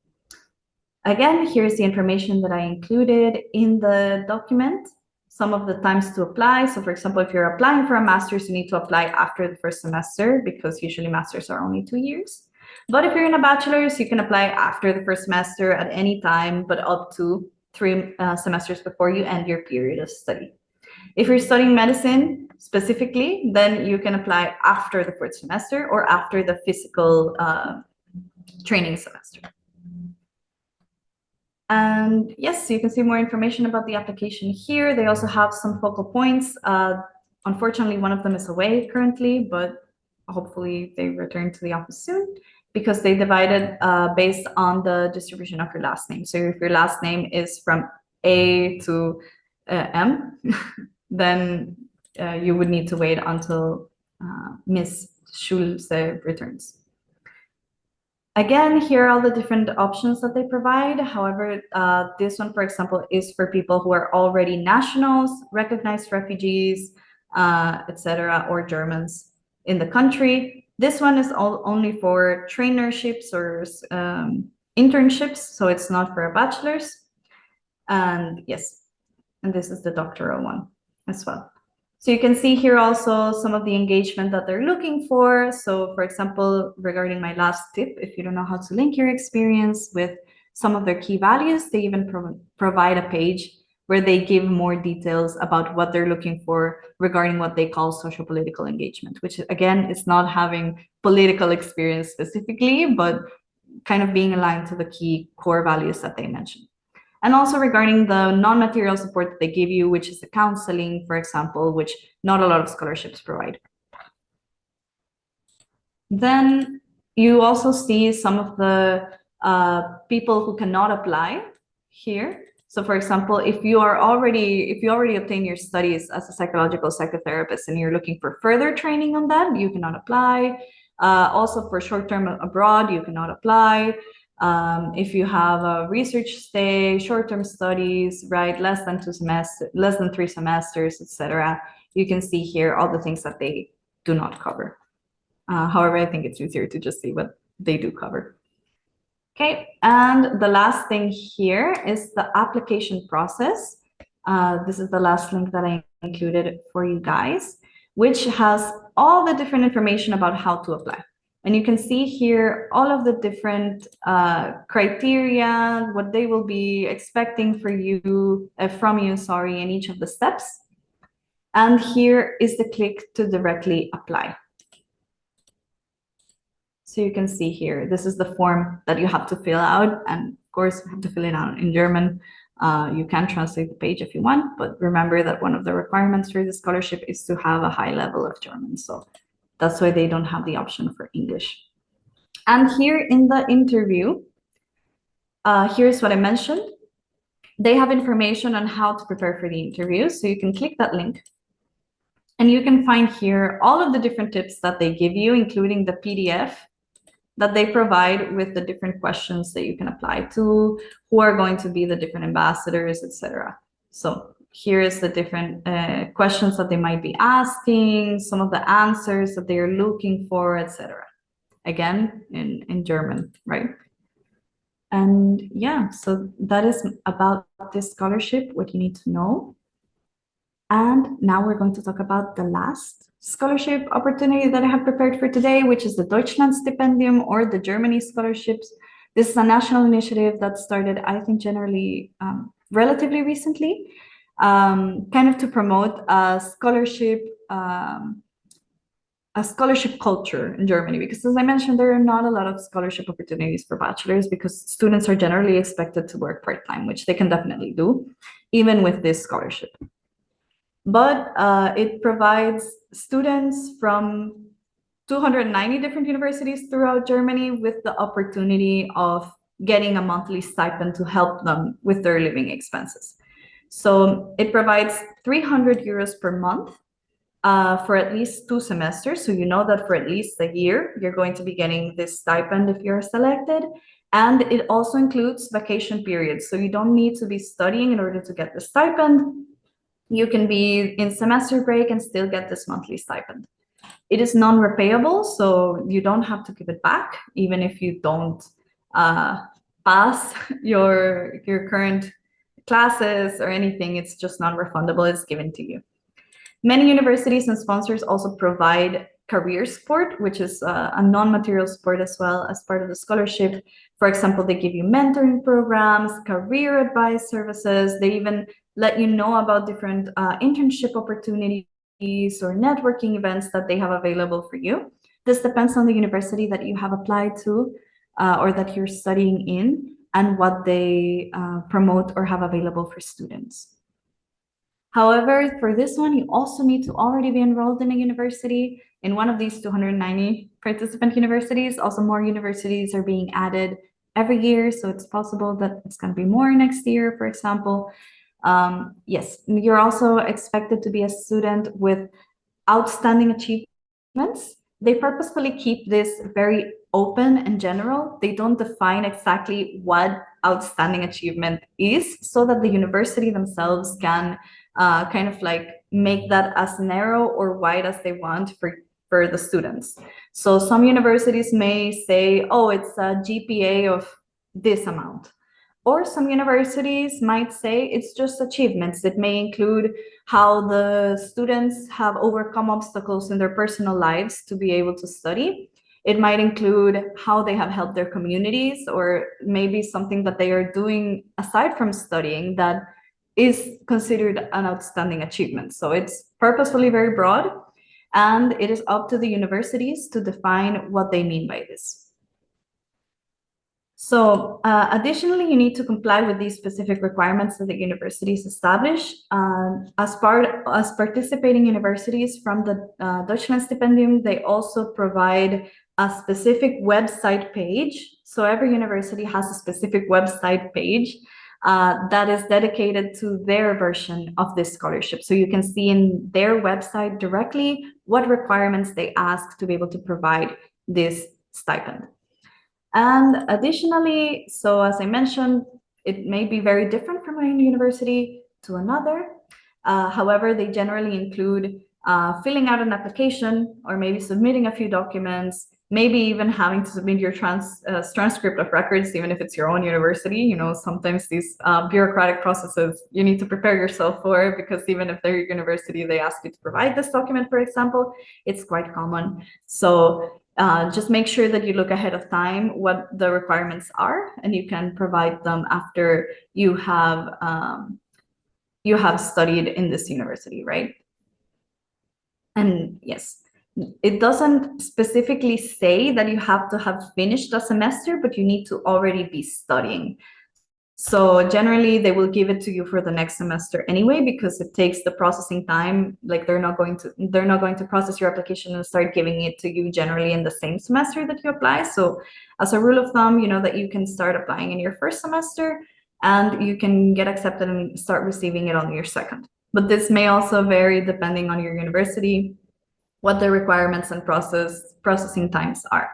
Again, here's the information that I included in the document. Some of the times to apply. So for example, if you're applying for a master's, you need to apply after the first semester because usually masters are only 2 years. But if you're in a bachelor's, you can apply after the first semester at any time, but up to 3 semesters before you end your period of study. If you're studying medicine specifically, then you can apply after the fourth semester or after the physical training semester. And yes, you can see more information about the application here. They also have some focal points. Unfortunately, one of them is away currently, but hopefully they return to the office soon because they divided based on the distribution of your last name. So if your last name is from A to M, then you would need to wait until Miss Schulze returns. Again, here are all the different options that they provide. However, this one, for example, is for people who are already nationals, recognized refugees, etc., or Germans in the country. This one is only for trainerships or internships, so it's not for a bachelor's. And yes, and this is the doctoral one as well. So you can see here also some of the engagement that they're looking for. So for example, regarding my last tip, if you don't know how to link your experience with some of their key values, they even provide a page where they give more details about what they're looking for regarding what they call socio-political engagement, which again is not having political experience specifically, but kind of being aligned to the key core values that they mentioned. And also regarding the non-material support that they give you, which is the counseling, for example, which not a lot of scholarships provide. Then you also see some of the people who cannot apply here. So for example, if you already obtained your studies as a psychological psychotherapist and you're looking for further training on that, you cannot apply. Also for short-term abroad, you cannot apply. If you have a research stay, short-term studies, right, less than 3 semesters, etc., you can see here all the things that they do not cover. However, I think it's easier to just see what they do cover. Okay, and the last thing here is the application process. This is the last link that I included for you guys, which has all the different information about how to apply. And you can see here all of the different criteria, what they will be expecting for you, from you, sorry, in each of the steps. And here is the click to directly apply. So you can see here, this is the form that you have to fill out. And of course, you have to fill it out in German. You can translate the page if you want, but remember that one of the requirements for the scholarship is to have a high level of German. So that's why they don't have the option for English. And here in the interview, here's what I mentioned. They have information on how to prepare for the interview. So you can click that link. And you can find here all of the different tips that they give you, including the PDF that they provide with the different questions that you can apply to, who are going to be the different ambassadors, etc. So here is the different questions that they might be asking, some of the answers that they are looking for, etc. Again, in German, right? And yeah, so that is about this scholarship, what you need to know. And now we're going to talk about the last scholarship opportunity that I have prepared for today, which is the Deutschland Stipendium or the Germany scholarships. This is a national initiative that started, I think, generally relatively recently, kind of to promote a scholarship culture in Germany, because as I mentioned, there are not a lot of scholarship opportunities for bachelors because students are generally expected to work part-time, which they can definitely do, even with this scholarship. But it provides students from 290 different universities throughout Germany with the opportunity of getting a monthly stipend to help them with their living expenses. So it provides 300 euros per month for at least 2 semesters. So you know that for at least a year, you're going to be getting this stipend if you're selected. And it also includes vacation periods. So you don't need to be studying in order to get the stipend. You can be in semester break and still get this monthly stipend. It is non-repayable, so you don't have to give it back, even if you don't pass your current classes or anything, it's just not refundable, it's given to you. Many universities and sponsors also provide career support, which is a non-material support as well as part of the scholarship. For example, they give you mentoring programs, career advice services. They even let you know about different internship opportunities or networking events that they have available for you. This depends on the university that you have applied to or that you're studying in and what they promote or have available for students. However, for this one, you also need to already be enrolled in a university in one of these 290 participant universities. Also, more universities are being added every year, so it's possible that it's going to be more next year, for example. Yes, you're also expected to be a student with outstanding achievements. They purposefully keep this very open and general. They don't define exactly what outstanding achievement is so that the university themselves can kind of like make that as narrow or wide as they want for the students. So some universities may say, oh, it's a GPA of this amount. Or some universities might say it's just achievements. It may include how the students have overcome obstacles in their personal lives to be able to study. It might include how they have helped their communities, or maybe something that they are doing aside from studying that is considered an outstanding achievement. So it's purposefully very broad, and it is up to the universities to define what they mean by this. So additionally, you need to comply with these specific requirements that the universities establish. As participating universities from the Deutschland Stipendium, they also provide a specific website page. So every university has a specific website page that is dedicated to their version of this scholarship. So you can see in their website directly what requirements they ask to be able to provide this stipend. And additionally, so as I mentioned, it may be very different from one university to another. However, they generally include filling out an application or maybe submitting a few documents, maybe even having to submit your transcript of records, even if it's your own university. You know, sometimes these bureaucratic processes you need to prepare yourself for, because even if they're your university, they ask you to provide this document, for example, it's quite common. So just make sure that you look ahead of time what the requirements are, and you can provide them after you have studied in this university, right? And yes, it doesn't specifically say that you have to have finished a semester, but you need to already be studying. So generally, they will give it to you for the next semester anyway, because it takes the processing time. Like they're not going to process your application and start giving it to you generally in the same semester that you apply. So as a rule of thumb, you know that you can start applying in your first semester, and you can get accepted and start receiving it on your second. But this may also vary depending on your university, what the requirements and processing times are.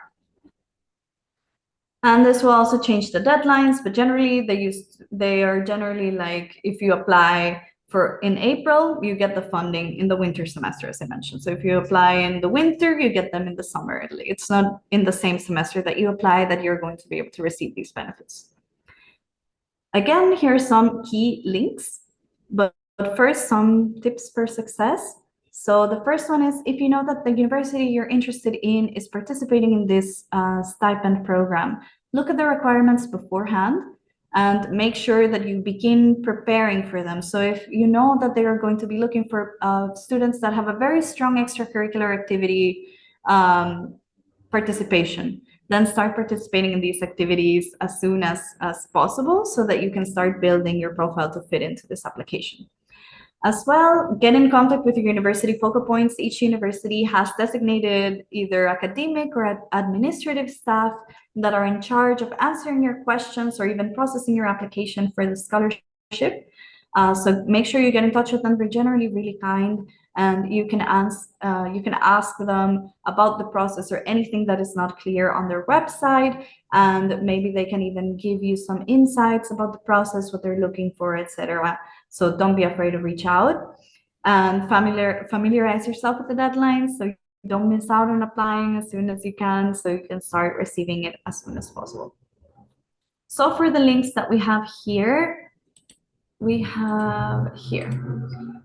And this will also change the deadlines, but generally they are generally like, if you apply in April, you get the funding in the winter semester, as I mentioned. So if you apply in the winter, you get them in the summer. It's not in the same semester that you apply that you're going to be able to receive these benefits. Again, here are some key links, but first, some tips for success. So the first one is, if you know that the university you're interested in is participating in this stipend program, look at the requirements beforehand and make sure that you begin preparing for them. So if you know that they are going to be looking for students that have a very strong extracurricular activity participation, then start participating in these activities as soon as possible so that you can start building your profile to fit into this application. As well, get in contact with your university focal points. Each university has designated either academic or administrative staff that are in charge of answering your questions or even processing your application for the scholarship. So make sure you get in touch with them. They're generally really kind, and you can ask them about the process or anything that is not clear on their website, and maybe they can even give you some insights about the process, what they're looking for, etc. So don't be afraid to reach out, and familiarize yourself with the deadlines so you don't miss out on applying as soon as you can, so you can start receiving it as soon as possible. So for the links that we have here,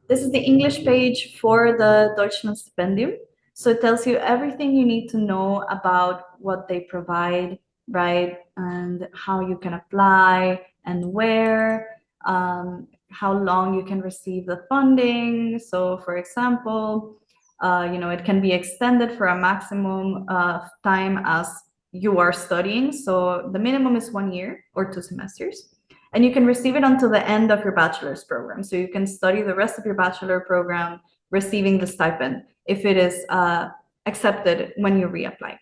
this is the English page for the Deutschland Stipendium. So it tells you everything you need to know about what they provide, right? And how you can apply and where, how long you can receive the funding. So for example, it can be extended for a maximum time as you are studying. So the minimum is 1 year or 2 semesters. And you can receive it until the end of your bachelor's program. So you can study the rest of your bachelor program receiving the stipend if it is accepted when you reapply.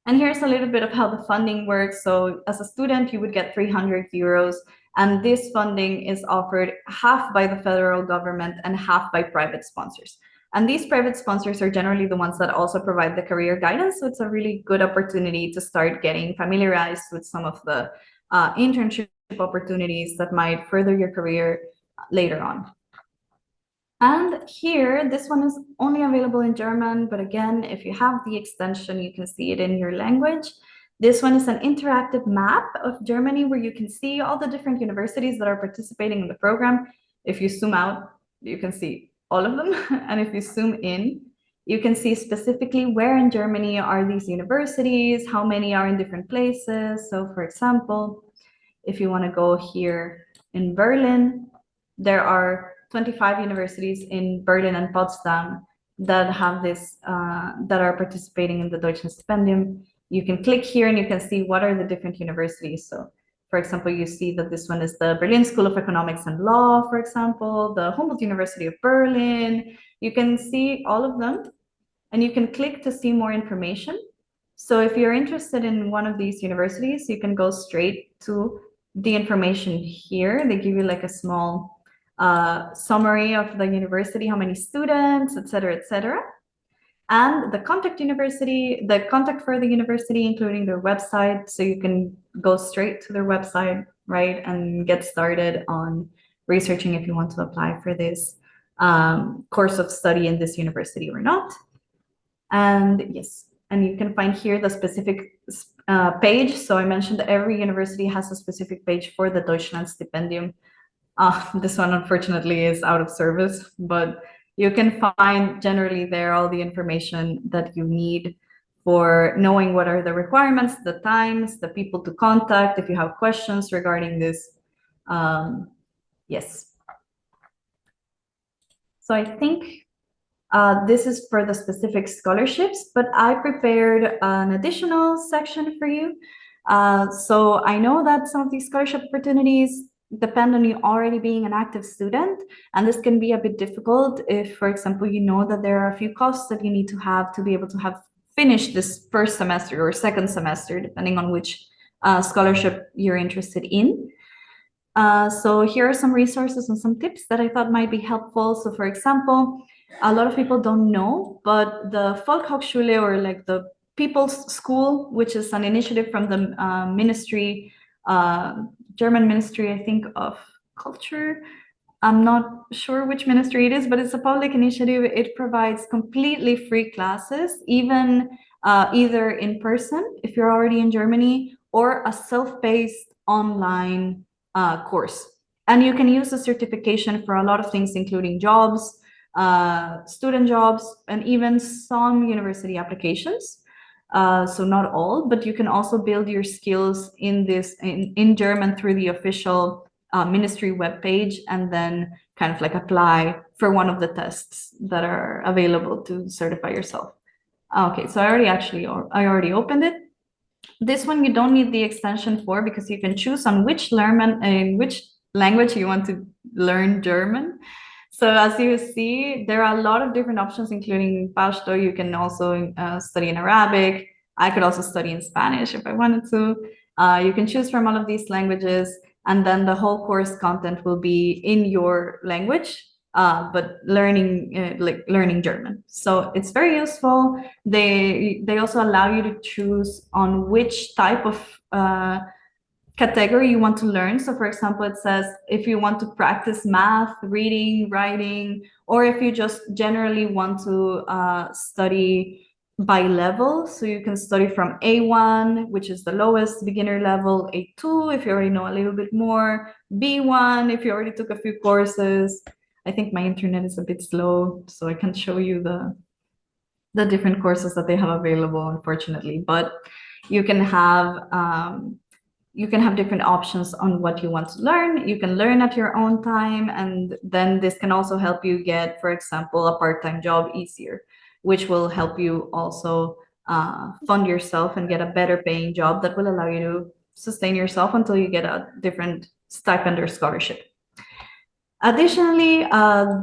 And here's a little bit of how the funding works. So as a student, you would get 300 euros, and this funding is offered half by the federal government and half by private sponsors. And these private sponsors are generally the ones that also provide the career guidance. So it's a really good opportunity to start getting familiarized with some of the internship opportunities that might further your career later on. And here, this one is only available in German, but again, if you have the extension, you can see it in your language. This one is an interactive map of Germany where you can see all the different universities that are participating in the program. If you zoom out, you can see all of them. And if you zoom in, you can see specifically where in Germany are these universities, how many are in different places. So for example, if you want to go here in Berlin, there are 25 universities in Berlin and Potsdam that have this, that are participating in the Deutschland Stipendium. You can click here and you can see what are the different universities. So for example, you see that this one is the Berlin School of Economics and Law, for example, the Humboldt University of Berlin. You can see all of them and you can click to see more information. So if you're interested in one of these universities, you can go straight to the information here. They give you like a small summary of the university, how many students, et cetera, and the contact for the university, including their website. So you can go straight to their website, right, and get started on researching if you want to apply for this course of study in this university or not. And yes, and you can find here the specific page. So I mentioned that every university has a specific page for the Deutschland Stipendium. This one, unfortunately, is out of service, but you can find generally there all the information that you need for knowing what are the requirements, the times, the people to contact if you have questions regarding this. Yes. So I think this is for the specific scholarships, but I prepared an additional section for you. So I know that some of these scholarship opportunities depend on you already being an active student, and this can be a bit difficult if, for example, you know that there are a few costs that you need to have to be able to have finished this first semester or second semester, depending on which scholarship you're interested in. So here are some resources and some tips that I thought might be helpful. So for example, a lot of people don't know, but the Volkshochschule, or like the People's School, which is an initiative from the ministry, German Ministry, I think, of Culture. I'm not sure which ministry it is, but it's a public initiative. It provides completely free classes, even either in person, if you're already in Germany, or a self-paced online course. And you can use the certification for a lot of things, including jobs, student jobs, and even some university applications. So not all, but you can also build your skills in this in German through the official ministry webpage, and then kind of like apply for one of the tests that are available to certify yourself. Okay, so I already opened it. This one you don't need the extension for, because you can choose on which language you want to learn German. So as you see, there are a lot of different options, including Pashto. You can also study in Arabic. I could also study in Spanish if I wanted to. You can choose from all of these languages, and then the whole course content will be in your language, but learning German. So it's very useful. They also allow you to choose on which type of category you want to learn. So for example, it says if you want to practice math, reading, writing, or if you just generally want to study by level. So you can study from A1, which is the lowest beginner level, A2 if you already know a little bit more, B1 if you already took a few courses. I think my internet is a bit slow, so I can't show you the different courses that they have available, unfortunately. But you can have different options on what you want to learn. You can learn at your own time, and then this can also help you get, for example, a part-time job easier, which will help you also fund yourself and get a better paying job that will allow you to sustain yourself until you get a different stipend or scholarship. Additionally,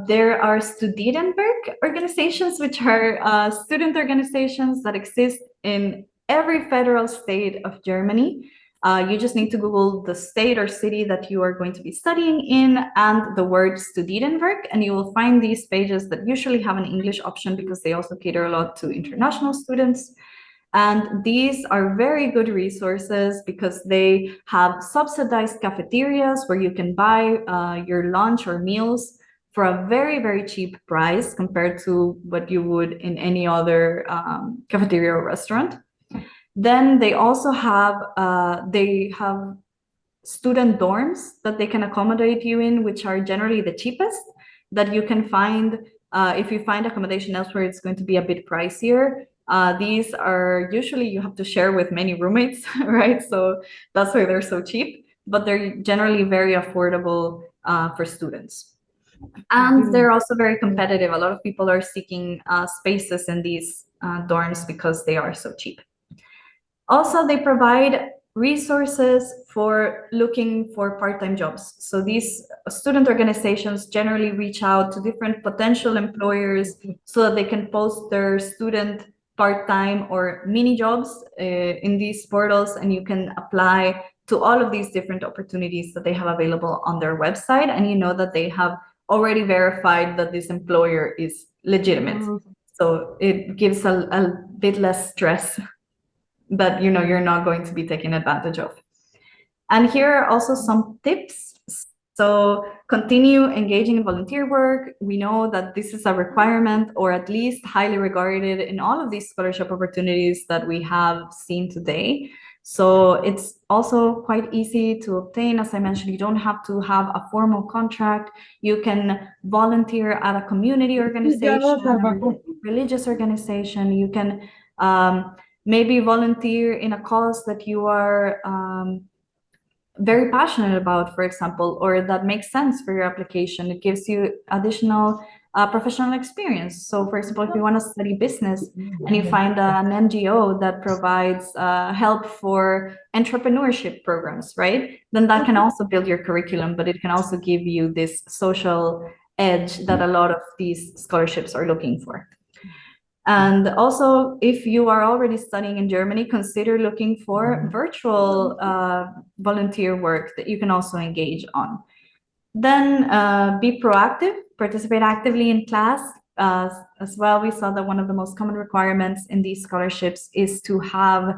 there are Studentenwerk organizations, which are student organizations that exist in every federal state of Germany. You just need to Google the state or city that you are going to be studying in and the word Studentenwerk, and you will find these pages that usually have an English option because they also cater a lot to international students. And these are very good resources because they have subsidized cafeterias where you can buy your lunch or meals for a very, very cheap price compared to what you would in any other cafeteria or restaurant. Then they also have student dorms that they can accommodate you in, which are generally the cheapest that you can find. If you find accommodation elsewhere, it's going to be a bit pricier. These are usually you have to share with many roommates, right? So that's why they're so cheap, but they're generally very affordable for students. And they're also very competitive. A lot of people are seeking spaces in these dorms because they are so cheap. Also, they provide resources for looking for part-time jobs. So these student organizations generally reach out to different potential employers so that they can post their student part-time or mini jobs in these portals, and you can apply to all of these different opportunities that they have available on their website, and you know that they have already verified that this employer is legitimate. So it gives a bit less stress that you're not going to be taken advantage of. And here are also some tips. So continue engaging in volunteer work. We know that this is a requirement, or at least highly regarded in all of these scholarship opportunities that we have seen today. So it's also quite easy to obtain. As I mentioned, you don't have to have a formal contract. You can volunteer at a community organization, religious organization. You can maybe volunteer in a cause that you are very passionate about, for example, or that makes sense for your application. It gives you additional professional experience. So, for example, if you want to study business and you find an NGO that provides help for entrepreneurship programs, right? Then that can also build your curriculum, but it can also give you this social edge that a lot of these scholarships are looking for. And also, if you are already studying in Germany, consider looking for virtual volunteer work that you can also engage on. Then be proactive, participate actively in class. As well, we saw that one of the most common requirements in these scholarships is to have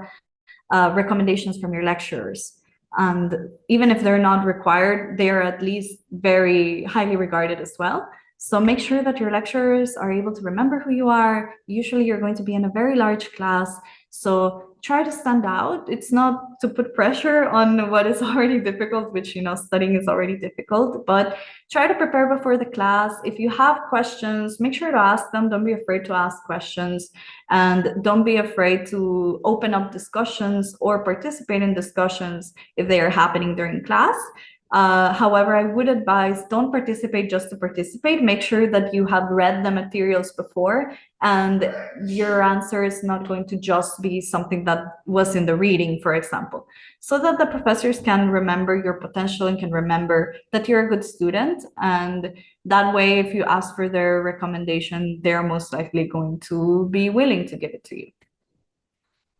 recommendations from your lecturers. And even if they're not required, they are at least very highly regarded as well. So make sure that your lecturers are able to remember who you are. Usually you're going to be in a very large class, so try to stand out. It's not to put pressure on what is already difficult, which, studying is already difficult, but try to prepare before the class. If you have questions, make sure to ask them. Don't be afraid to ask questions, and don't be afraid to open up discussions or participate in discussions if they are happening during class. However, I would advise don't participate just to participate. Make sure that you have read the materials before and your answer is not going to just be something that was in the reading, for example, so that the professors can remember your potential and can remember that you're a good student. And that way, if you ask for their recommendation, they're most likely going to be willing to give it to you.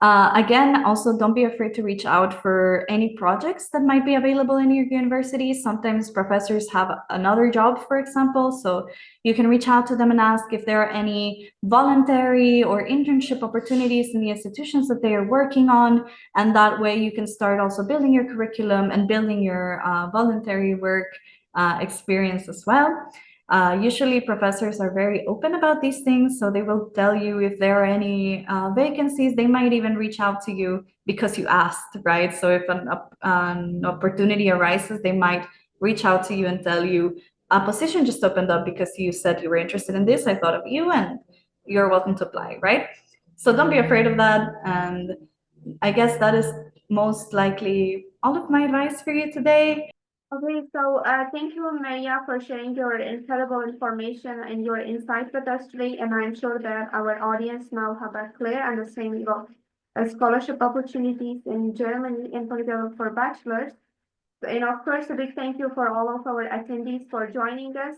Again, also don't be afraid to reach out for any projects that might be available in your university. Sometimes professors have another job, for example, so you can reach out to them and ask if there are any voluntary or internship opportunities in the institutions that they are working on. And that way you can start also building your curriculum and building your voluntary work experience as well. Usually professors are very open about these things, so they will tell you if there are any vacancies. They might even reach out to you because you asked, right? So if an opportunity arises, they might reach out to you and tell you, a position just opened up because you said you were interested in this. I thought of you and you're welcome to apply, right? So don't be afraid of that. And I guess that is most likely all of my advice for you today. Okay, so thank you, Maria, for sharing your incredible information and your insight with us today. And I'm sure that our audience now have a clear understanding of scholarship opportunities in Germany, in particular for bachelors. And of course, a big thank you for all of our attendees for joining us.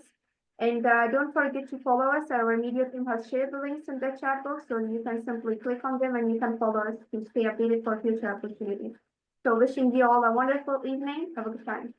And don't forget to follow us. Our media team has shared the links in the chat box, so you can simply click on them and you can follow us to stay updated for future opportunities. So wishing you all a wonderful evening. Have a good time.